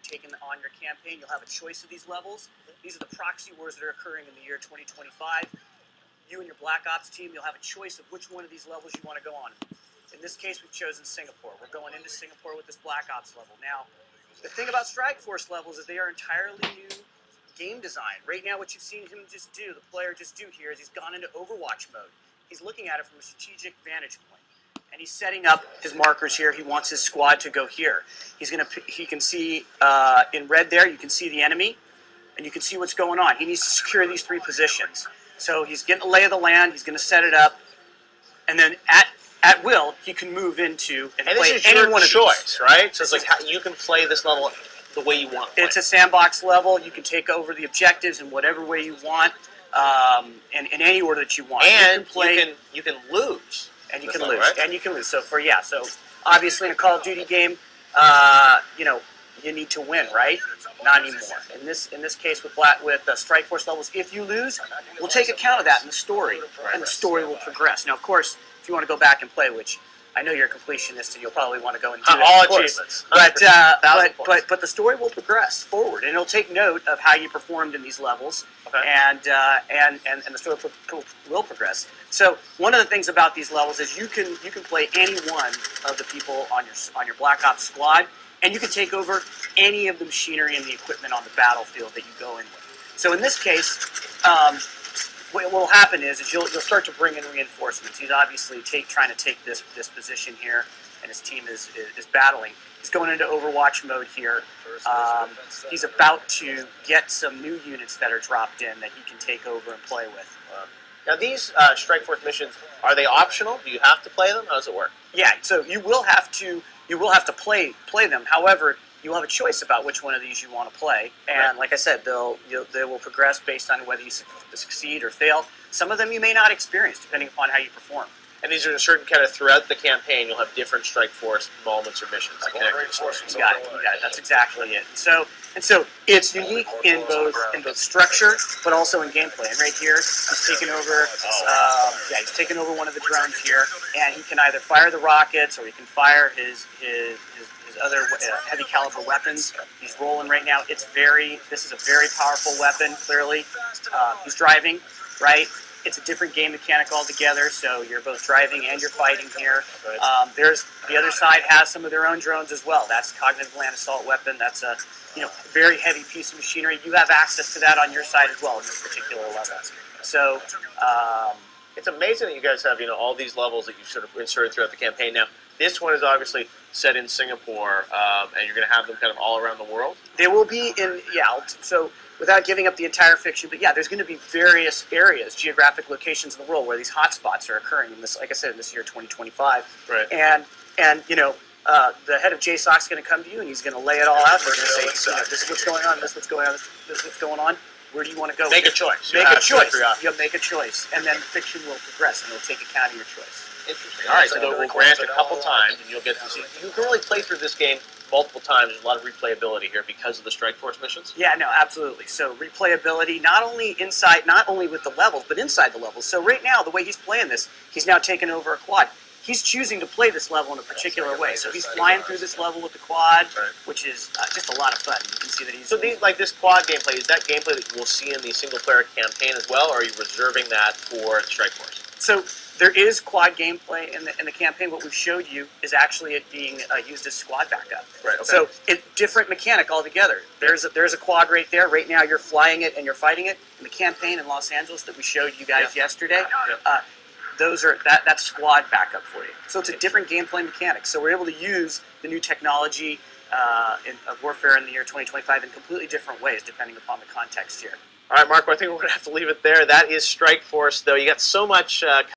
you're taking on your campaign, you'll have a choice of these levels. These are the proxy wars that are occurring in the year 2025. You and your Black Ops team, you'll have a choice of which one of these levels you want to go on. In this case, we've chosen Singapore. We're going into Singapore with this Black Ops level. Now, the thing about Strike Force levels is they are entirely new game design. Right now, what you've seen him just do, the player just do here, is he's gone into Overwatch mode. He's looking at it from a strategic vantage point. And he's setting up his markers here. He wants his squad to go here. He can see in red there, you can see the enemy, and you can see what's going on. He needs to secure these 3 positions. So he's getting a lay of the land. He's going to set it up, and then at will, he can move into and play this is any your one of choice, these. right? So it's like you can play this level the way you want. It's a sandbox level. You can take over the objectives in whatever way you want, in any order that you want. And you can lose. And you can lose. Right? And you can lose. So so obviously in a Call of Duty game, you need to win, right? Not anymore. In this case with Strike Force levels, if you lose, we'll take account of that in the story, and the story will progress. Now, of course, if you want to go back and play, which I know you're a completionist, and you'll probably want to go and do all that, achievements. But the story will progress forward, and it'll take note of how you performed in these levels, and the story will progress. So one of the things about these levels is you can play any one of the people on your Black Ops squad, and you can take over any of the machinery and the equipment on the battlefield that you go in with. So in this case, what will happen is you'll start to bring in reinforcements. He's obviously trying to take this position here, and his team is battling. He's going into Overwatch mode here. He's about to get some new units that are dropped in that he can take over and play with. Now these Strike Force missions, are they optional? Do you have to play them? How does it work? Yeah, so you will have to play them. However, you'll have a choice about which one of these you want to play, and like I said, they will progress based on whether you succeed or fail. Some of them you may not experience, depending upon how you perform. And these are a certain kind of throughout the campaign. You'll have different Strike Force moments or missions. You got it. That's exactly it. So it's unique in both structure, but also in gameplay. And right here, he's taking over. He's taking over one of the drones here, and he can either fire the rockets or he can fire his other heavy caliber weapons. He's rolling right now. This is a very powerful weapon. Clearly, he's driving, right? It's a different game mechanic altogether, so you're both driving and you're fighting here. There's the other side has some of their own drones as well. That's cognitive land assault weapon. That's a very heavy piece of machinery. You have access to that on your side as well in this particular level. So it's amazing that you guys have all these levels that you've sort of inserted throughout the campaign. Now this one is obviously set in Singapore, and you're going to have them kind of all around the world. They will be in so. Without giving up the entire fiction, but yeah, there's going to be various areas, geographic locations in the world where these hotspots are occurring in this, like I said, in this year 2025. Right. And the head of JSOC is going to come to you and he's going to lay it all out. They're going to say, this is what's going on, this is what's going on, this is what's going on. Where do you want to go? Make a choice. Make a choice. You'll make a choice, and then the fiction will progress, and it'll take account of your choice. Interesting. All right, so we'll grant a couple times, and you'll get to see. You can really play through this game multiple times. There's a lot of replayability here because of the Strike Force missions. Yeah, no, absolutely. So replayability, not only with the levels, but inside the levels. So right now, the way he's playing this, he's now taken over a quad. He's choosing to play this level in a particular way. So he's flying through this level with the quad, which is just a lot of fun. You can see that he's... So this quad gameplay, is that gameplay that we'll see in the single-player campaign as well, or are you reserving that for Strike Force? So there is quad gameplay in the campaign. What we've showed you is actually it being used as squad backup. Right. Okay. So it's different mechanic altogether. There's a quad right there. Right now you're flying it and you're fighting it. In the campaign in Los Angeles that we showed you guys yesterday, that's squad backup for you. So it's a different gameplay mechanic. So we're able to use the new technology of warfare in the year 2025 in completely different ways, depending upon the context here. All right, Marco, I think we're going to have to leave it there. That is Strike Force, though. You got so much